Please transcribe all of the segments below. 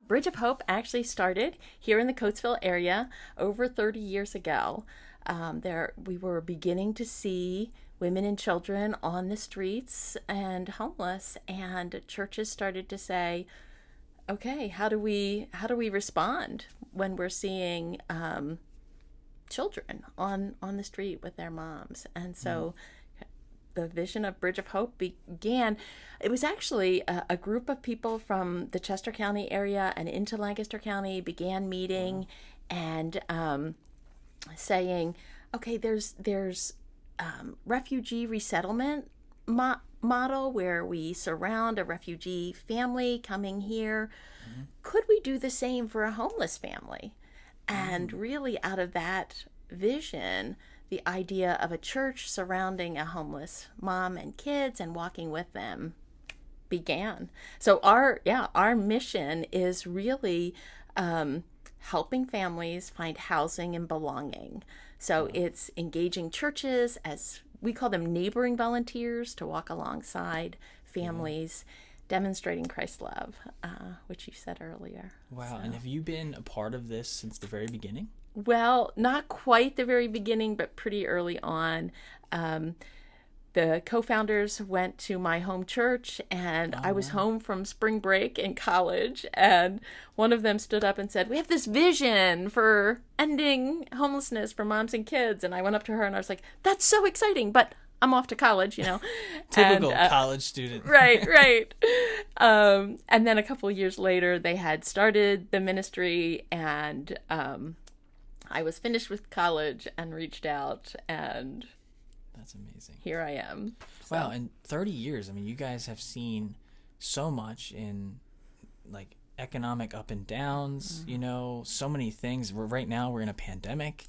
Bridge of Hope actually started here in the Coatesville area over 30 years ago. There, we were beginning to see women and children on the streets and homeless, and churches started to say, "Okay, how do we respond when we're seeing children on the street with their moms?" And so the vision of Bridge of Hope began. It was actually a group of people from the Chester County area and into Lancaster County began meeting and saying, okay, there's refugee resettlement model where we surround a refugee family coming here. Could we do the same for a homeless family? And really, out of that vision, the idea of a church surrounding a homeless mom and kids and walking with them began. So our mission is really helping families find housing and belonging. So it's engaging churches, as we call them, neighboring volunteers, to walk alongside families, demonstrating Christ's love, which you said earlier. Wow. So. And have you been a part of this since the very beginning? Well, not quite the very beginning, but pretty early on. The co-founders went to my home church, and I was home from spring break in college, and one of them stood up and said, "We have this vision for ending homelessness for moms and kids." And I went up to her and I was like, "That's so exciting, but I'm off to college, you know." Typical college student. Right. And then a couple of years later, they had started the ministry, and I was finished with college and reached out, and that's amazing. Here I am. So. Wow, in 30 years, I mean, you guys have seen so much in like economic up and downs, you know, so many things. Right now we're in a pandemic.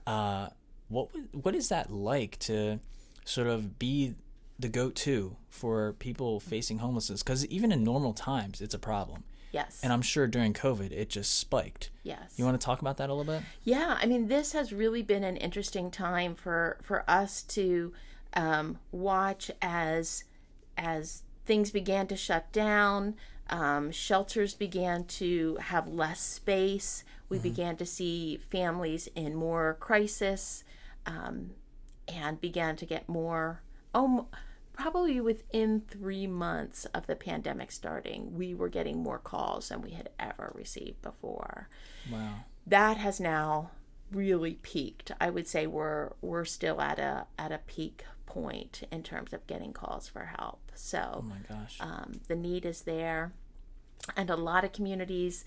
Yeah. What is that like to sort of be the go-to for people facing homelessness? Because even in normal times, it's a problem. Yes. And I'm sure during COVID, it just spiked. Yes. You want to talk about that a little bit? Yeah. I mean, this has really been an interesting time for us to watch as things began to shut down, shelters began to have less space. We began to see families in more crisis, and began to get more... probably within 3 months of the pandemic starting, we were getting more calls than we had ever received before. Wow. That has now really peaked. I would say we're still at a peak point in terms of getting calls for help. So, oh my gosh. The need is there, and a lot of communities,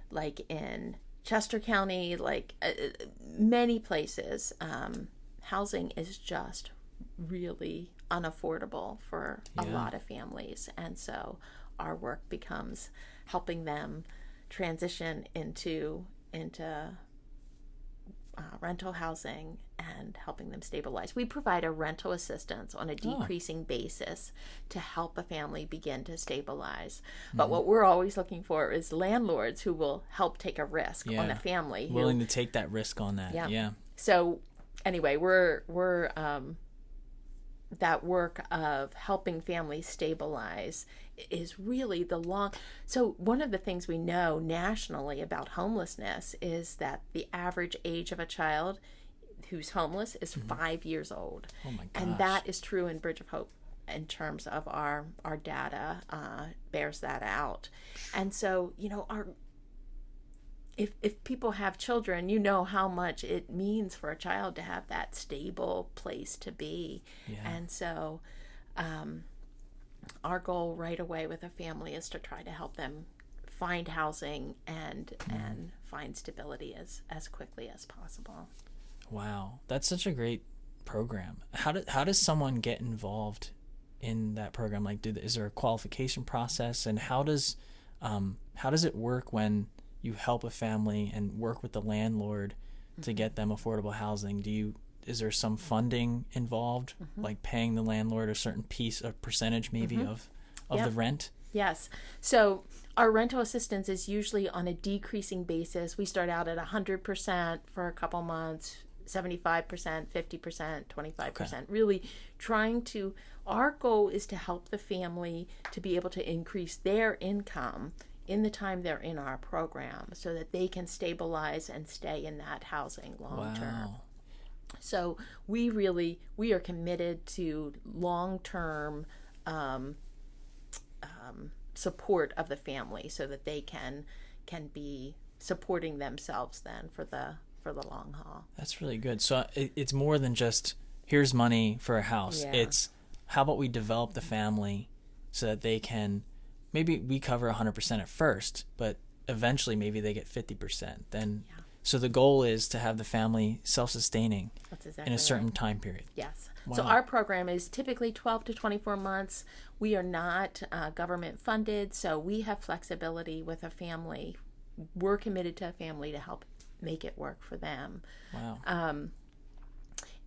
like in Chester County, like many places, housing is just really unaffordable for a lot of families, and so our work becomes helping them transition into rental housing and helping them stabilize. We provide a rental assistance on a decreasing basis to help a family begin to stabilize. But what we're always looking for is landlords who will help take a risk on a family, willing to take that risk on that. Yeah. So anyway, we're that work of helping families stabilize is really so one of the things we know nationally about homelessness is that the average age of a child who's homeless is 5 years old. Oh my gosh. And that is true in Bridge of Hope in terms of our data bears that out. And so, you know, if people have children, you know how much it means for a child to have that stable place to be. Yeah. And so our goal right away with a family is to try to help them find housing and find stability as quickly as possible. Wow. That's such a great program. How does someone get involved in that program? Like, is there a qualification process, and how does it work when you help a family and work with the landlord to get them affordable housing? Is there some funding involved, like paying the landlord a percentage maybe of the rent? Yes. So our rental assistance is usually on a decreasing basis. We start out at 100% for a couple months, 75%, 50%, 25%, really trying to... Our goal is to help the family to be able to increase their income in the time they're in our program so that they can stabilize and stay in that housing long term. Wow. So we are committed to long-term support of the family so that they can be supporting themselves then for the long haul. That's really good. So it's more than just here's money for a house. Yeah. It's how about we develop the family so that they can, maybe we cover 100% at first, but eventually maybe they get 50%. Then so the goal is to have the family self-sustaining in a certain time period. Yes. Wow. So our program is typically 12 to 24 months. We are not government funded, so we have flexibility with a family. We're committed to a family to help make it work for them. Wow.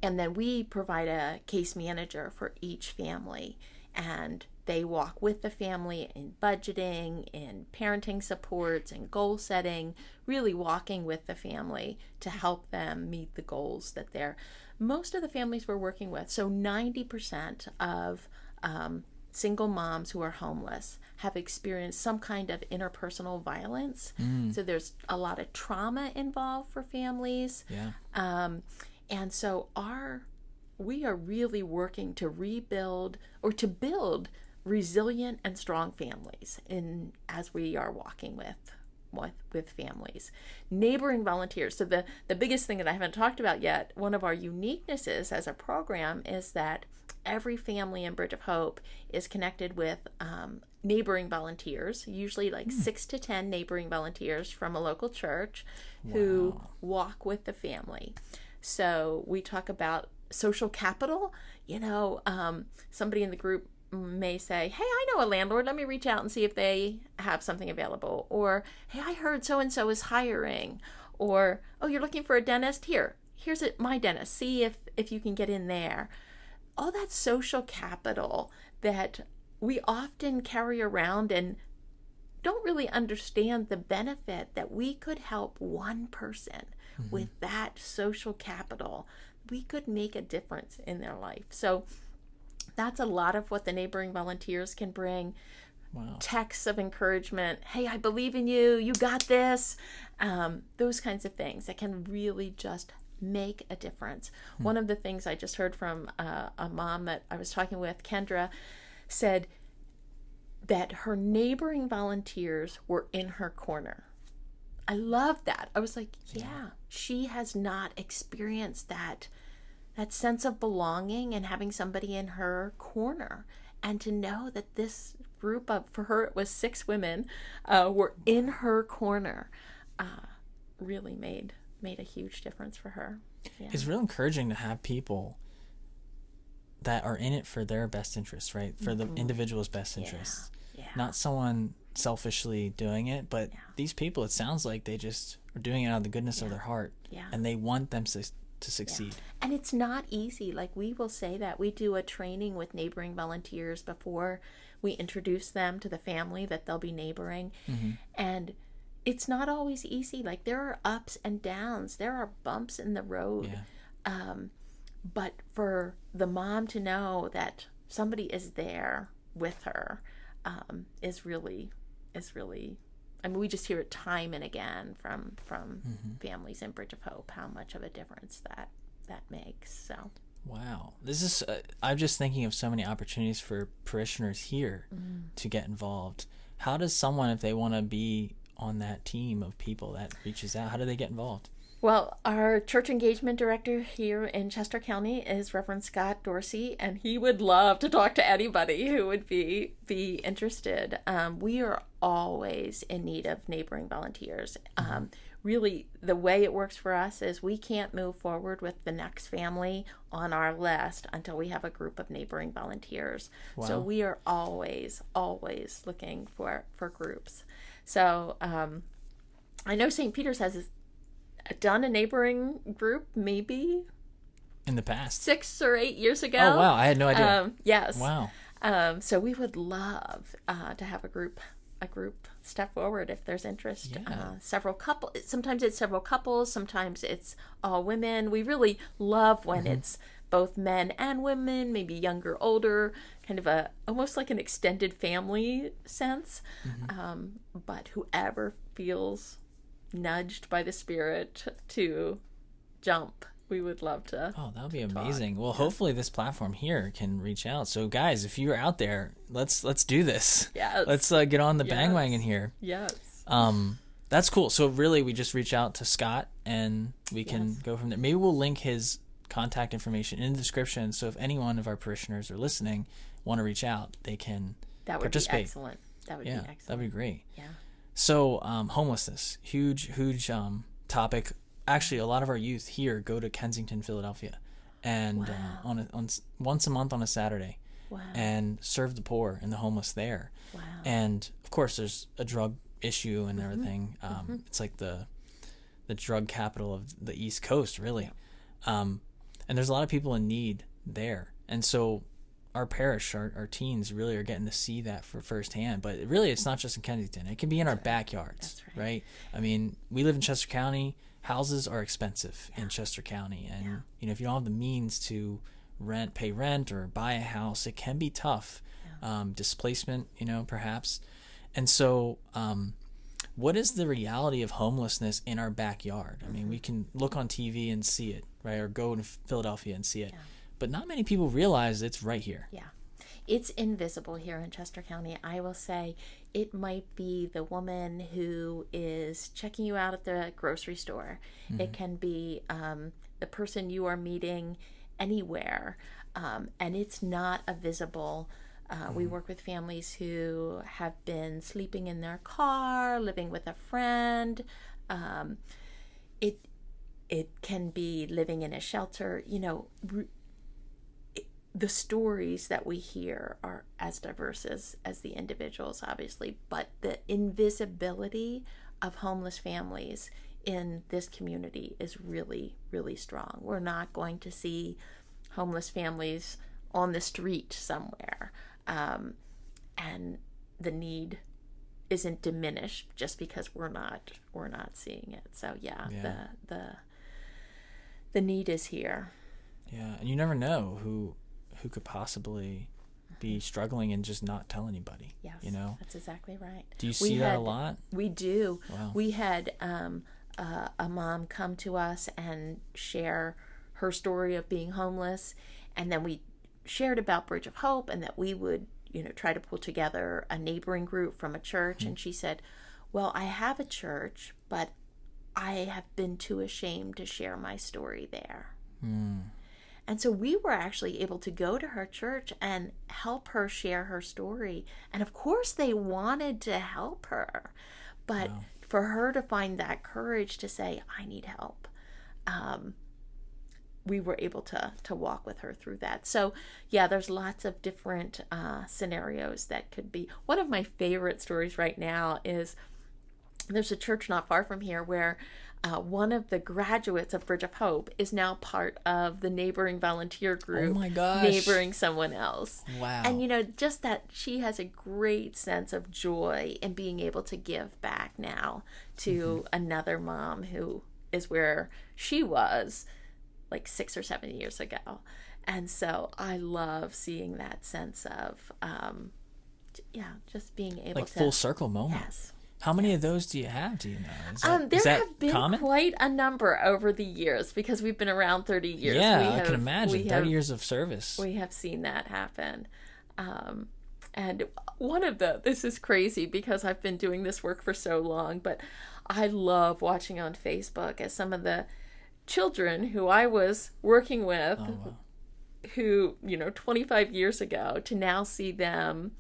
And then we provide a case manager for each family, and they walk with the family in budgeting, in parenting supports, and goal setting, really walking with the family to help them meet the goals that most of the families we're working with. So 90% of single moms who are homeless have experienced some kind of interpersonal violence. So there's a lot of trauma involved for families. Yeah. And so we are really working to rebuild or to build resilient and strong families as we are walking with families. Neighboring volunteers. So the biggest thing that I haven't talked about yet, one of our uniquenesses as a program is that every family in Bridge of Hope is connected with neighboring volunteers, usually like 6 to 10 neighboring volunteers from a local church who walk with the family. So we talk about social capital. Somebody in the group may say, hey, I know a landlord, let me reach out and see if they have something available. Or, hey, I heard so-and-so is hiring. Or, oh, you're looking for a dentist? Here's my dentist. See if you can get in there. All that social capital that we often carry around and don't really understand the benefit that we could help one person with that social capital. We could make a difference in their life. So that's a lot of what the neighboring volunteers can bring. Wow. Texts of encouragement. Hey, I believe in you. You got this. Those kinds of things that can really just make a difference. One of the things I just heard from a mom that I was talking with, Kendra, said that her neighboring volunteers were in her corner. I love that. I was like, yeah, she has not experienced that sense of belonging and having somebody in her corner. And to know that this group for her, it was 6 women, were in her corner, really made a huge difference for her. Yeah. It's real encouraging to have people that are in it for their best interests, right? For the individual's best interests. Yeah. Not someone selfishly doing it, but these people, it sounds like they just are doing it out of the goodness of their heart. Yeah. And they want them to succeed. Yeah. And it's not easy. Like, we will say that we do a training with neighboring volunteers before we introduce them to the family that they'll be neighboring. And it's not always easy. Like, there are ups and downs. There are bumps in the road. Yeah. But for the mom to know that somebody is there with her is really, I mean, we just hear it time and again from families in Bridge of Hope, how much of a difference that makes. So. Wow. This is, I'm just thinking of so many opportunities for parishioners here to get involved. How does someone, if they want to be on that team of people that reaches out, how do they get involved? Well, our church engagement director here in Chester County is Reverend Scott Dorsey, and he would love to talk to anybody who would be interested. We are always in need of neighboring volunteers. Really, the way it works for us is we can't move forward with the next family on our list until we have a group of neighboring volunteers. Wow. So we are always looking for groups. So I know St. Peter's has done a neighboring group maybe in the past 6 or 8 years ago. Oh wow, I had no idea. Yes. Wow. So we would love to have a group step forward if there's interest. Yeah. Several couples. Sometimes it's several couples. Sometimes it's all women. We really love when it's both men and women, maybe younger, older, kind of a almost like an extended family sense. But whoever feels nudged by the Spirit to jump, we would love to. Oh, that would be talk. amazing. Well, hopefully this platform here can reach out. So guys, if you're out there, let's do this. Yes. Let's get on the bandwagon here. Yes. That's cool. So really we just reach out to Scott and we can go from there. Maybe we'll link his contact information in the description. So if any one of our parishioners are listening, want to reach out, they can participate. Be excellent. That would be excellent. That'd be great. Yeah. So homelessness, huge topic. Actually, a lot of our youth here go to Kensington, Philadelphia, and on once a month on a Saturday, and serve the poor and the homeless there. Wow. And of course, there's a drug issue and everything. It's like the drug capital of the East Coast, really. And there's a lot of people in need there, and so our parish, our teens really are getting to see that for firsthand. But really, it's not just in Kensington. It can be in our backyards, right? I mean, we live in Chester County. Houses are expensive in Chester County, and if you don't have the means to pay rent or buy a house, it can be tough. Displacement, perhaps. And so, what is the reality of homelessness in our backyard? I mean, we can look on TV and see it, right? Or go to Philadelphia and see it. But not many people realize it's right here. Yeah. It's invisible here in Chester County. I will say it might be the woman who is checking you out at the grocery store. It can be the person you are meeting anywhere. And it's not a visible. We work with families who have been sleeping in their car, living with a friend. It can be living in a shelter. The stories that we hear are as diverse as the individuals, obviously, but the invisibility of homeless families in this community is really, really strong. We're not going to see homeless families on the street somewhere, and the need isn't diminished just because we're not seeing it. So the need is here. Yeah, and you never know who could possibly be struggling and just not tell anybody. Yes, that's exactly right. Do you see that a lot? We do. Wow. We had a mom come to us and share her story of being homeless, and then we shared about Bridge of Hope and that we would try to pull together a neighboring group from a church. And she said, well, I have a church, but I have been too ashamed to share my story there. And so we were actually able to go to her church and help her share her story. And of course they wanted to help her, but for her to find that courage to say, I need help, we were able to walk with her through that. So there's lots of different scenarios that could be. One of my favorite stories right now is there's a church not far from here where one of the graduates of Bridge of Hope is now part of the neighboring volunteer group. Oh my gosh. Neighboring someone else. Wow. And just that she has a great sense of joy in being able to give back now to another mom who is where she was like 6 or 7 years ago. And so I love seeing that sense of just being able to full circle moment. Yes. How many of those do you have? Do you know? There is that have been common? Quite a number over the years because we've been around 30 years. Yeah, I can imagine. 30 years of service. We have seen that happen. And this is crazy because I've been doing this work for so long, but I love watching on Facebook as some of the children who I was working with, who, 25 years ago, to now see them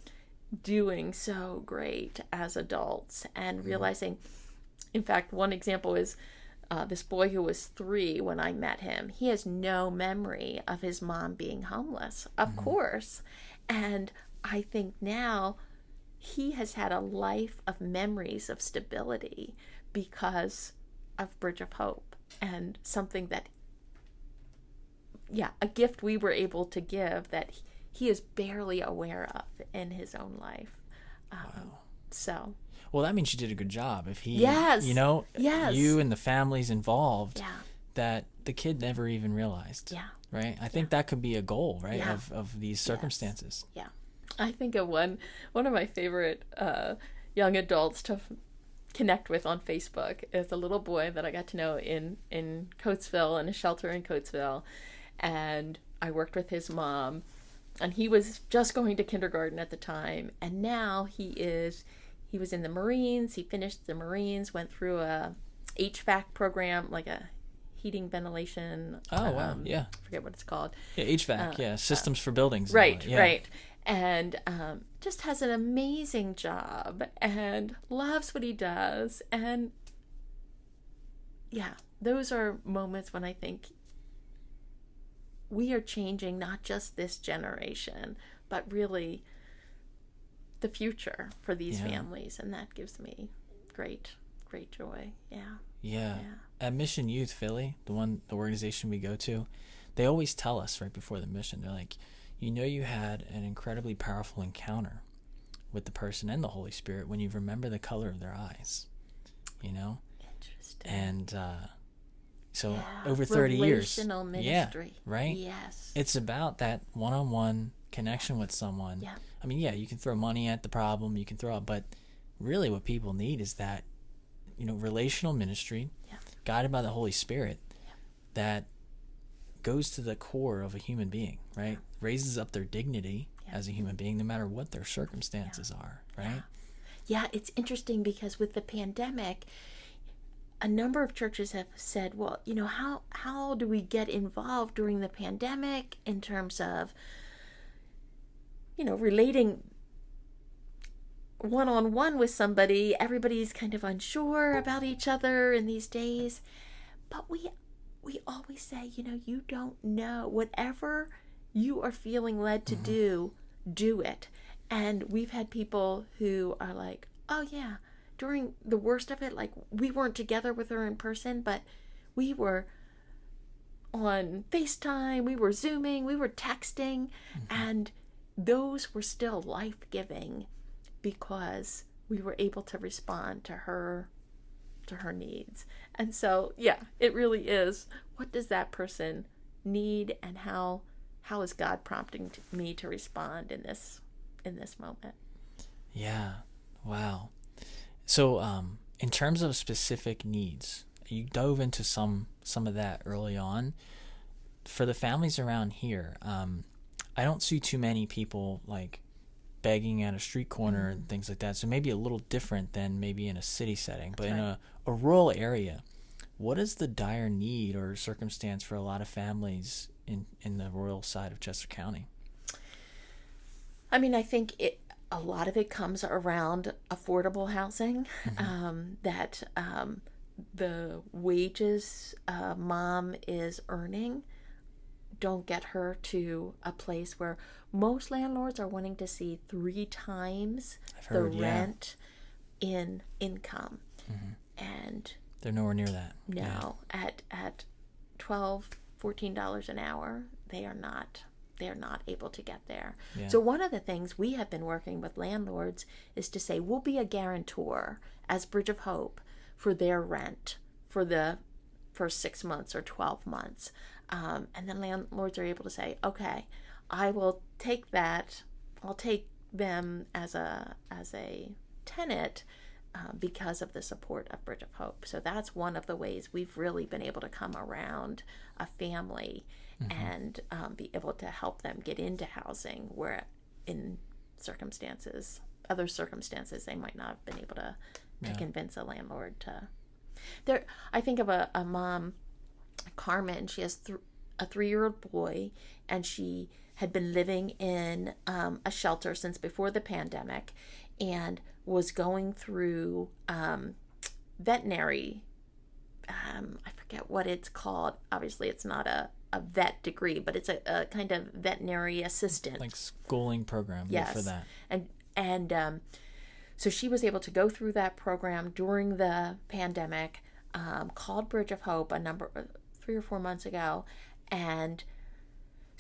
doing so great as adults and realizing, in fact, one example is this boy who was 3 when I met him. He has no memory of his mom being homeless, of course. And I think now he has had a life of memories of stability because of Bridge of Hope, and something that, a gift we were able to give that he is barely aware of in his own life. Wow. So. Well, that means you did a good job. If he, yes. you and the families involved, that the kid never even realized. Yeah. Right? I think that could be a goal, right? Yeah. Of these circumstances. Yes. Yeah. I think of one of my favorite young adults to connect with on Facebook is a little boy that I got to know in Coatesville, in a shelter in Coatesville. And I worked with his mom, and he was just going to kindergarten at the time. And now he was in the Marines. He finished the Marines, went through a HVAC program, like a heating, ventilation. Oh, wow. Yeah. I forget what it's called. Yeah, HVAC. Systems for buildings. Right, Yeah. right. And just has an amazing job and loves what he does. And yeah, those are moments when I think we are changing not just this generation, but really the future for these families. And that gives me great joy. Yeah. At Mission Youth Philly, the organization we go to, they always tell us right before the mission, they're like, you had an incredibly powerful encounter with the person and the Holy Spirit when you remember the color of their eyes. Interesting. And so over 30 years. Relational ministry. Yeah, right? Yes. It's about that one-on-one connection with someone. Yeah. I mean, you can throw money at the problem, you can throw it, but really what people need is that, relational ministry guided by the Holy Spirit that goes to the core of a human being, right? Raises up their dignity as a human being, no matter what their circumstances are, right? Yeah, it's interesting because with the pandemic, a number of churches have said, well, how do we get involved during the pandemic in terms of, relating one-on-one with somebody? Everybody's kind of unsure about each other in these days. But we always say, you don't know. Whatever you are feeling led to do it. And we've had people who are like, oh yeah, during the worst of it, like we weren't together with her in person, but we were on FaceTime, we were Zooming, we were texting, and those were still life-giving because we were able to respond to her needs. And so, it really is, what does that person need, and how is God prompting me to respond in this moment? Yeah. Wow. So, in terms of specific needs, you dove into some of that early on. For the families around here, I don't see too many people like begging at a street corner and things like that. So maybe a little different than maybe in a city setting, but in a rural area, what is the dire need or circumstance for a lot of families in the rural side of Chester County? I mean, I think a lot of it comes around affordable housing, that the wages mom is earning don't get her to a place where most landlords are wanting to see 3 times the rent in income. And they're nowhere near that. No, at $12-14 an hour, they are not able to get there. So one of the things we have been working with landlords is to say, we'll be a guarantor as Bridge of Hope for their rent for the first 6 months or 12 months. And then landlords are able to say, okay, I will take that. I'll take them as a tenant because of the support of Bridge of Hope. So that's one of the ways we've really been able to come around a family and be able to help them get into housing where in other circumstances, they might not have been able to convince a landlord to. I think of a mom, Carmen. She has a 3-year-old boy, and she had been living in a shelter since before the pandemic, and was going through veterinary. I forget what it's called. Obviously, it's not a vet degree, but it's a kind of veterinary assistant, like schooling program. Yes. For that. And so she was able to go through that program during the pandemic. Called Bridge of Hope 3 or 4 months ago, and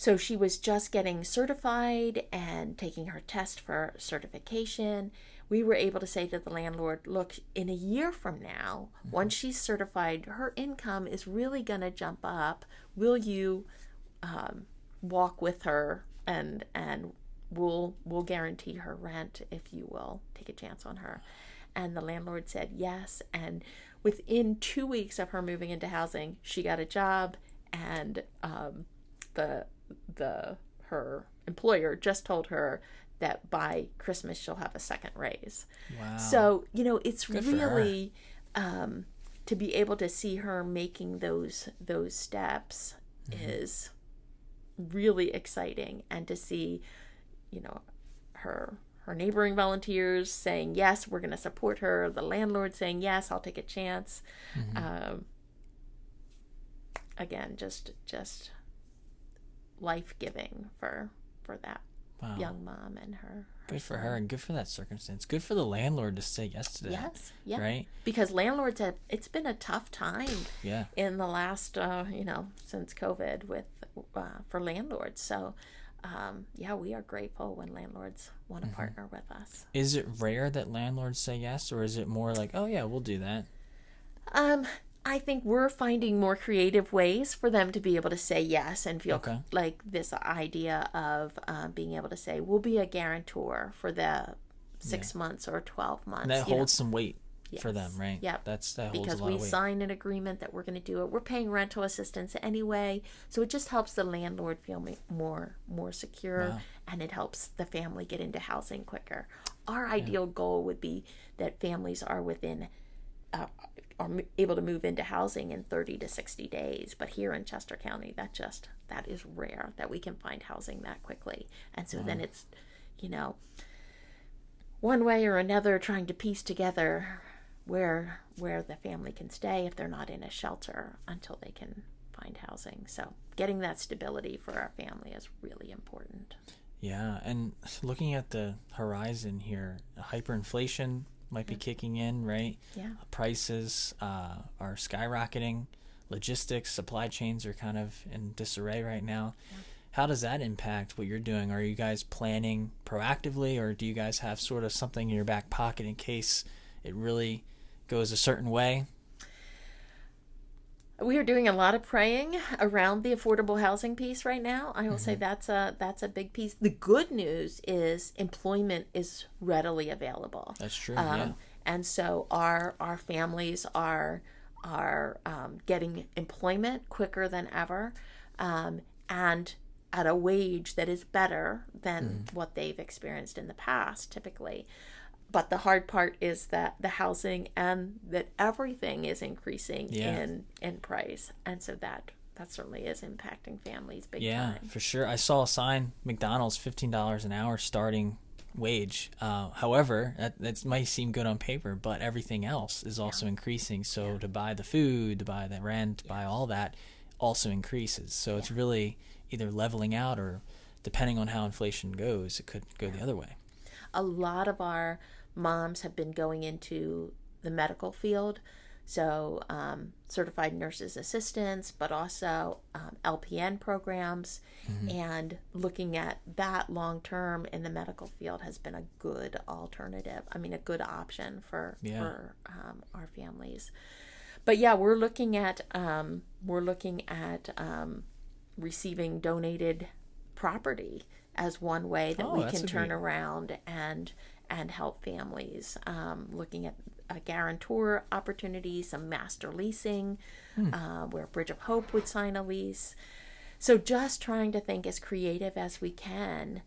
So she was just getting certified and taking her test for certification. We were able to say to the landlord, look, in a year from now, once she's certified, her income is really going to jump up. Will you walk with her, and we'll guarantee her rent if you will take a chance on her? And the landlord said yes. And within 2 weeks of her moving into housing, she got a job, and her employer just told her that by Christmas she'll have a second raise. Wow. So, it's Good really to be able to see her making those steps is really exciting, and to see, her neighboring volunteers saying yes, we're going to support her, the landlord saying yes, I'll take a chance. Again, just life-giving for that young mom and her good for son. her, and good for that circumstance. Good for the landlord to say yes to that. Yes, yeah. Right? Because landlords it's been a tough time Yeah. in the last, since COVID for landlords. So, we are grateful when landlords want to partner with us. Is it rare that landlords say yes, or is it more like, oh yeah, we'll do that? I think we're finding more creative ways for them to be able to say yes and feel like this idea of being able to say, we'll be a guarantor for the 6 months or 12 months. And that holds some weight for them, right? Yep. That holds a lot because of weight. we signed an agreement that we're going to do it. We're paying rental assistance anyway, so it just helps the landlord feel more secure, and it helps the family get into housing quicker. Our ideal goal would be that families are are able to move into housing in 30 to 60 days. But here in Chester County, that is rare that we can find housing that quickly. And so then it's, one way or another trying to piece together where the family can stay if they're not in a shelter until they can find housing. So getting that stability for our family is really important. Yeah, and looking at the horizon here, hyperinflation might be kicking in, right? Yeah. Prices are skyrocketing. Logistics, supply chains are kind of in disarray right now. Yeah. How does that impact what you're doing? Are you guys planning proactively, or do you guys have sort of something in your back pocket in case it really goes a certain way? We are doing a lot of praying around the affordable housing piece right now. I will say that's a big piece. The good news is employment is readily available. That's true. Yeah. And so our families are getting employment quicker than ever, and at a wage that is better than what they've experienced in the past, typically. But the hard part is that the housing and that everything is increasing in price. And so that certainly is impacting families big time. Yeah, for sure. I saw a sign, McDonald's, $15 an hour starting wage. However, that might seem good on paper, but everything else is also increasing. So to buy the food, to buy the rent, to buy all that also increases. So it's really either leveling out, or depending on how inflation goes, it could go the other way. A lot of our moms have been going into the medical field, so certified nurses assistants, but also LPN programs, and looking at that long term in the medical field has been a good alternative. I mean, a good option for our families. But yeah, we're looking at receiving donated property as one way that we can turn around and help families. Looking at a guarantor opportunity, some master leasing, where Bridge of Hope would sign a lease. So just trying to think as creative as we can.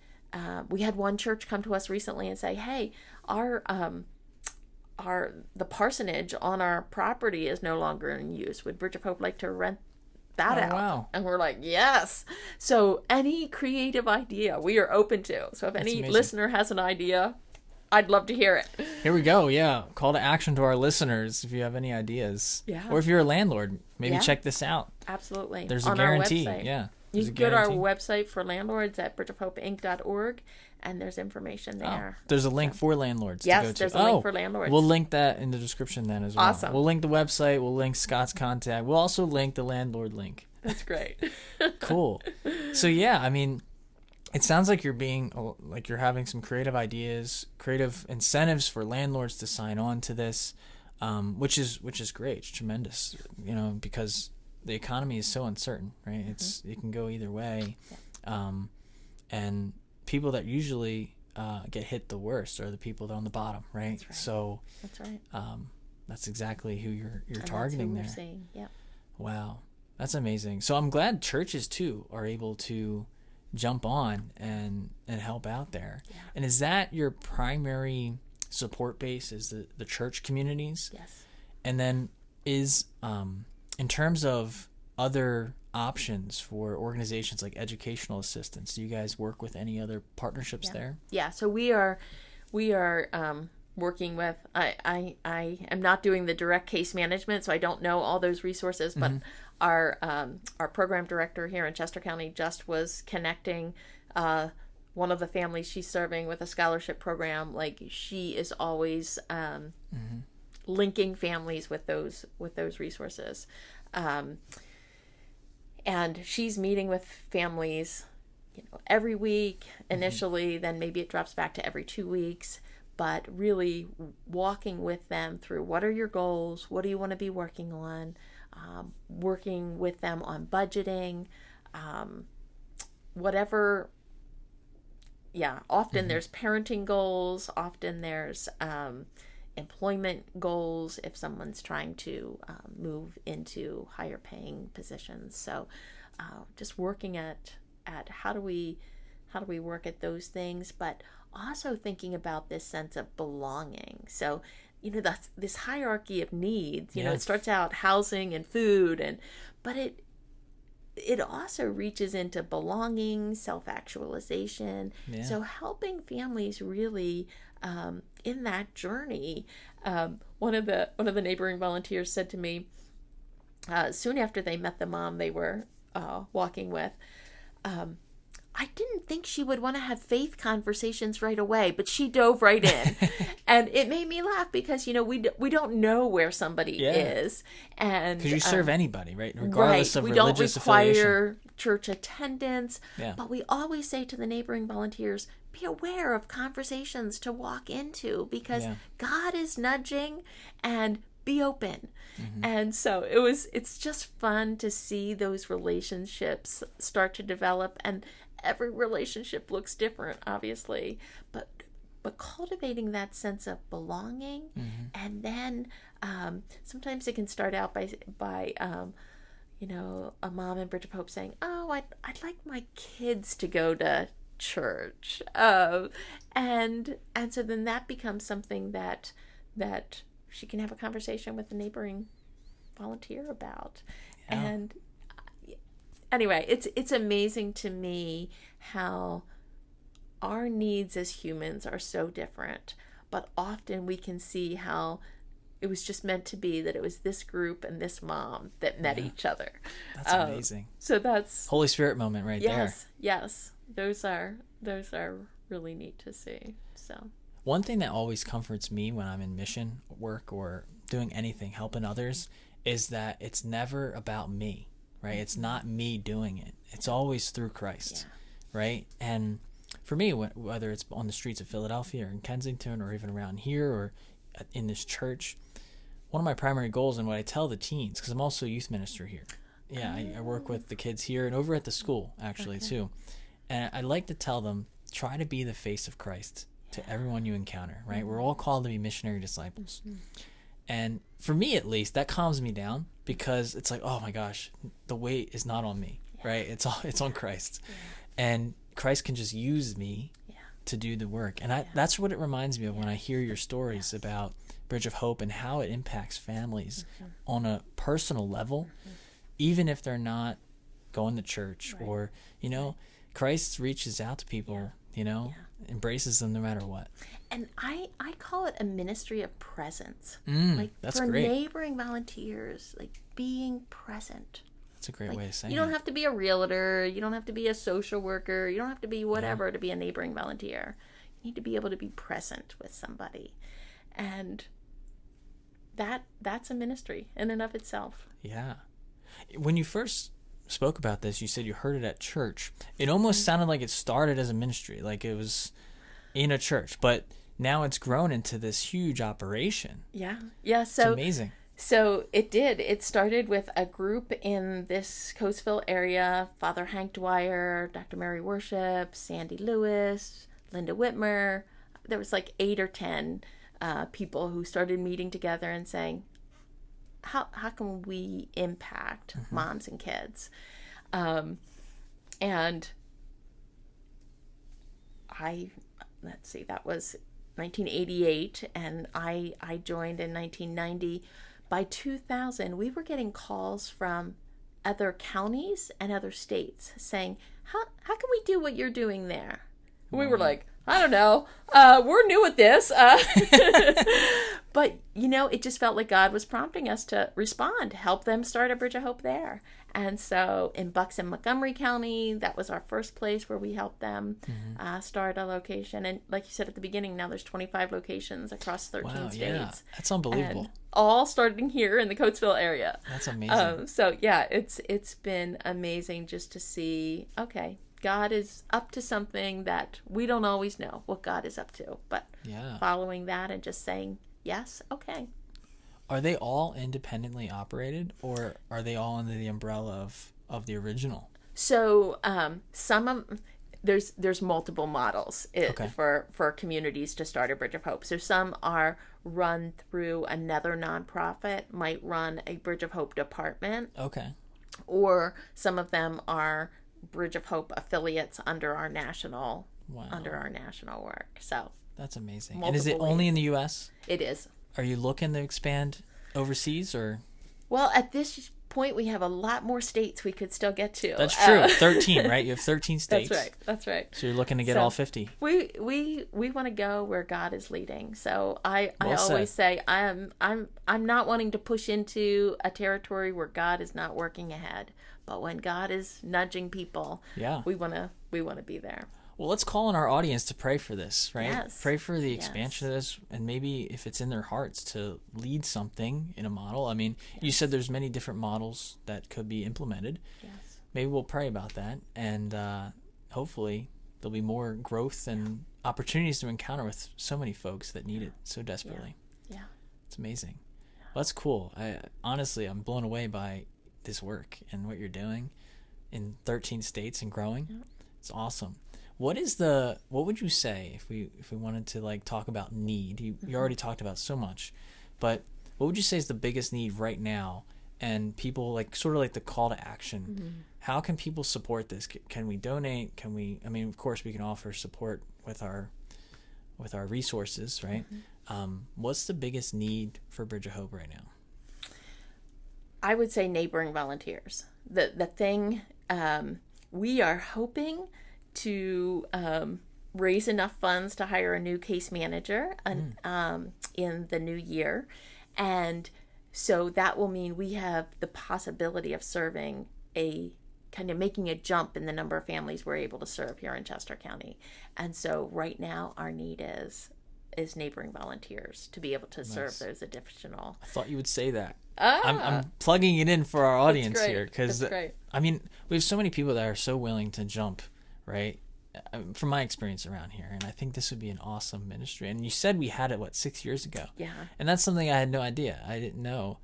We had one church come to us recently and say, "Hey, the parsonage on our property is no longer in use. Would Bridge of Hope like to rent that out?" Wow. And we're like, yes. So any creative idea we are open to. So if any listener has an idea, I'd love to hear it. Here we go. Yeah. Call to action to our listeners if you have any ideas. Yeah. Or if you're a landlord, maybe check this out. Absolutely. There's a guarantee. Yeah. You can go to our website for landlords at bridgeofhopeinc.org, and there's information there. There's a link for landlords to go to. Yes, there's a link for landlords. We'll link that in the description then as well. Awesome. We'll link the website. We'll link Scott's contact. We'll also link the landlord link That's great. Cool. So yeah, I mean, it sounds like you're having some creative ideas, creative incentives for landlords to sign on to this, which is great. It's tremendous, because the economy is so uncertain, right? It can go either way, and people that usually get hit the worst are the people that are on the bottom, right? That's right. So that's right. That's exactly who you're and targeting that's who there. we're seeing. Yeah. Wow, that's amazing. So I'm glad churches too are able to jump on and help out there. Yeah. And is that your primary support base, is the church communities? Yes. And then is in terms of other options for organizations like educational assistance, do you guys work with any other partnerships there? Yeah. So we are working with, I am not doing the direct case management, so I don't know all those resources, but our program director here in Chester County just was connecting one of the families she's serving with a scholarship program. Like, she is always linking families with those resources, and she's meeting with families every week initially, then maybe it drops back to every 2 weeks, but really walking with them through, what are your goals, what do you want to be working on, working with them on budgeting, whatever. Often there's parenting goals, often there's employment goals if someone's trying to move into higher paying positions. So just working at how do we work at those things, but also thinking about this sense of belonging. So that's this hierarchy of needs. It starts out housing and food, but it also reaches into belonging, self-actualization. Yeah. So helping families really in that journey. One of the neighboring volunteers said to me soon after they met the mom they were walking with, I didn't think she would want to have faith conversations right away, but she dove right in. And it made me laugh because, we don't know where somebody is. And because you serve anybody, right? Regardless of religious affiliation. We don't require church attendance, Yeah. but we always say to the neighboring volunteers, be aware of conversations to walk into, because God is nudging, and be open. And so it's just fun to see those relationships start to develop, and every relationship looks different, obviously, but cultivating that sense of belonging. And then sometimes it can start out by a mom in Bridge of Hope saying, oh, I'd like my kids to go to church, and so then that becomes something that she can have a conversation with a neighboring volunteer about. And anyway, it's amazing to me how our needs as humans are so different, but often we can see how it was just meant to be that it was this group and this mom that met each other. That's amazing. So that's Holy Spirit moment right there. Yes. Those are really neat to see. So one thing that always comforts me when I'm in mission work or doing anything, helping others, is that it's never about me, right? It's not me doing it. It's always through Christ, right? And for me, whether it's on the streets of Philadelphia or in Kensington or even around here or in this church, one of my primary goals, and what I tell the teens, because I'm also a youth minister here. I work with the kids here and over at the school, actually, too. And I like to tell them, try to be the face of Christ to everyone you encounter, right? We're all called to be missionary disciples. And for me, at least, that calms me down, because it's like, oh my gosh, the weight is not on me, right? It's on Christ. And Christ can just use me to do the work. And that's what it reminds me of when I hear your stories about Bridge of Hope and how it impacts families on a personal level, even if they're not going to church or, Christ reaches out to people, embraces them no matter what. And I call it a ministry of presence. That's for great. Neighboring volunteers, being present. That's a great way of saying it. You don't have to be a realtor. You don't have to be a social worker. You don't have to be whatever to be a neighboring volunteer. You need to be able to be present with somebody. And that's a ministry in and of itself. Yeah. When you first spoke about this, you said you heard it at church. It almost sounded like it started as a ministry, like it was in a church, but now it's grown into this huge operation. Yeah. It's amazing. So it did. It started with a group in this Coatesville area: Father Hank Dwyer, Dr. Mary Worship, Sandy Lewis, Linda Whitmer. There was like 8 or 10 people who started meeting together and saying, how can we impact moms and kids? And let's see, that was 1988, and I joined in 1990. By 2000, we were getting calls from other counties and other states saying, how can we do what you're doing there? We were like, I don't know. We're new at this. But, it just felt like God was prompting us to respond, help them start a Bridge of Hope there. And so in Bucks and Montgomery County, that was our first place where we helped them start a location. And like you said at the beginning, now there's 25 locations across 13 states. Yeah. That's unbelievable. And all starting here in the Coatesville area. That's amazing. So yeah, it's been amazing just to see, okay, God is up to something that we don't always know what God is up to. But following that and just saying, yes, okay. Are they all independently operated, or are they all under the umbrella of the original? So some of there's multiple models for communities to start a Bridge of Hope. So some are run through another nonprofit, might run a Bridge of Hope department. Okay. Or some of them are Bridge of Hope affiliates under our national work. So that's amazing. And is it only in the U.S.? It is. Are you looking to expand overseas, or? Well, at this point, we have a lot more states we could still get to. That's true. 13, right? You have 13 states. That's right. So you're looking to get all 50. We want to go where God is leading. So I always say I'm not wanting to push into a territory where God is not working ahead. But when God is nudging people, we want to be there. Well, let's call on our audience to pray for this, right? Yes. Pray for the expansion of this, and maybe if it's in their hearts to lead something in a model. I mean, you said there's many different models that could be implemented. Yes. Maybe we'll pray about that, and hopefully there'll be more growth and opportunities to encounter with so many folks that need it so desperately. Yeah. It's amazing. Well, that's cool. Honestly, I'm blown away by this work and what you're doing in 13 states and growing. Yeah. It's awesome. What would you say if we wanted to talk about need? You already talked about so much, but what would you say is the biggest need right now? And people sort of the call to action. Mm-hmm. How can people support this? Can we donate? Of course we can offer support with our resources, right? Mm-hmm. What's the biggest need for Bridge of Hope right now? I would say neighboring volunteers. The thing we are hoping to raise enough funds to hire a new case manager in the new year. And so that will mean we have the possibility of serving making a jump in the number of families we're able to serve here in Chester County. And so right now our need is neighboring volunteers to be able to serve those additional. I thought you would say that. I'm plugging it in for our audience here because we have so many people that are so willing to jump, right? From my experience around here, and I think this would be an awesome ministry. And you said we had it 6 years ago? Yeah. And that's something I had no idea. I didn't know.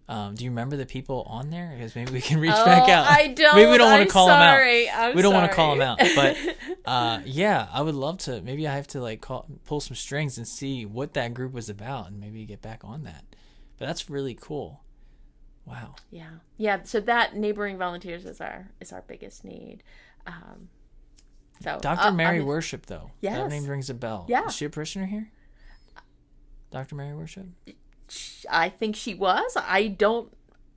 Do you remember the people on there? Because maybe we can reach back out. I don't. Maybe we don't want to call them out. We don't want to call them out. But I would love to. Maybe I have to pull some strings and see what that group was about, and maybe get back on that. But that's really cool. Wow. Yeah. So that neighboring volunteers is our biggest need. Dr. Mary Worship, though. Yes. That name rings a bell. Yeah. Is she a parishioner here? Dr. Mary Worship? I think she was. I don't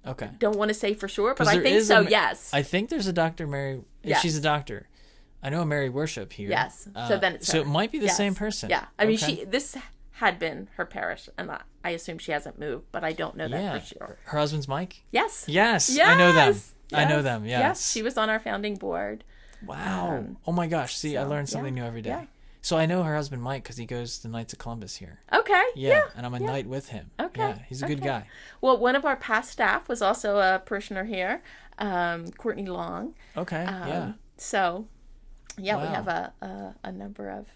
want to say for sure, but I think so, yes. I think there's a Dr. Mary. Yes. She's a doctor. I know a Mary Worship here. Yes. So then it's her. So it might be the same person. Yeah. I mean, this had been her parish, and I assume she hasn't moved, but I don't know that for sure. Her husband's Mike? Yes. Yes. I know them. Yes. I know them, yes. Yes, she was on our founding board. Wow. Oh my gosh. See, I learn something new every day. Yeah. So I know her husband Mike because he goes to Knights of Columbus here. Okay. Yeah, and I'm a Yeah. knight with him. Okay. Yeah, he's a good guy. Well, one of our past staff was also a parishioner here, Courtney Long. Okay, yeah. So, yeah, we Wow. have a number of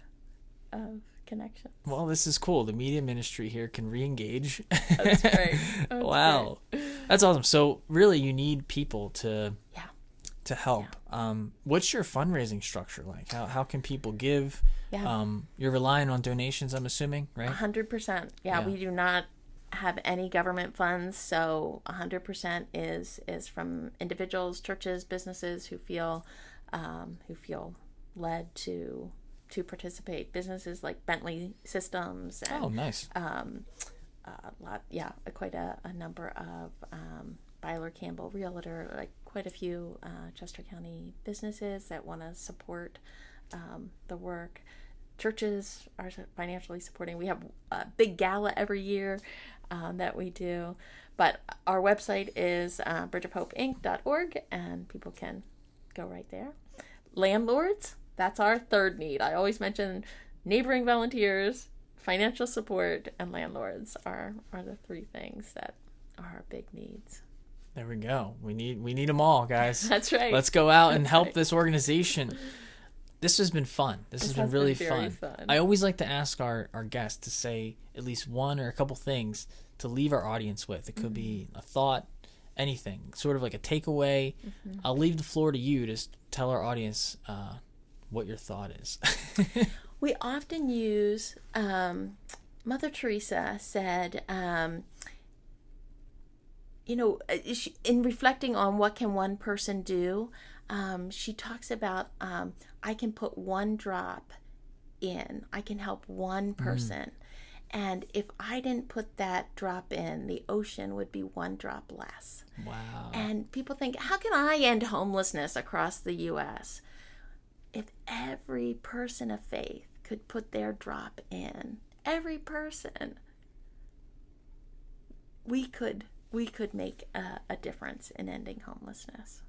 connections. Well, this is cool. The media ministry here can re-engage. That's great. That's Wow. great. That's awesome. So really you need people to help. Yeah. What's your fundraising structure like? How can people give? Yeah. You're relying on donations, I'm assuming, right? 100%. Yeah, we do not have any government funds, so 100% is from individuals, churches, businesses who feel led to participate. Businesses like Bentley Systems and Nice. quite a number of Byler Campbell Realtor, like quite a few Chester County businesses that want to support the work. Churches are financially supporting. We have a big gala every year that we do. But our website is bridgeofhopeinc.org, and people can go right there. Landlords, that's our third need. I always mention neighboring volunteers, financial support, and landlords are the three things that are our big needs. There we go. We need them all, guys. That's right. Let's go out and help this organization. This has been fun. This has been really very fun. I always like to ask our guests to say at least one or a couple things to leave our audience with. It could be a thought, anything, sort of like a takeaway. I'll leave the floor to you to tell our audience what your thought is. We often use, Mother Teresa said, in reflecting on what can one person do, she talks about, I can put one drop in, I can help one person. And if I didn't put that drop in, the ocean would be one drop less. Wow. And people think, how can I end homelessness across the U.S.? If every person of faith could put their drop in, every person, we could make a difference in ending homelessness.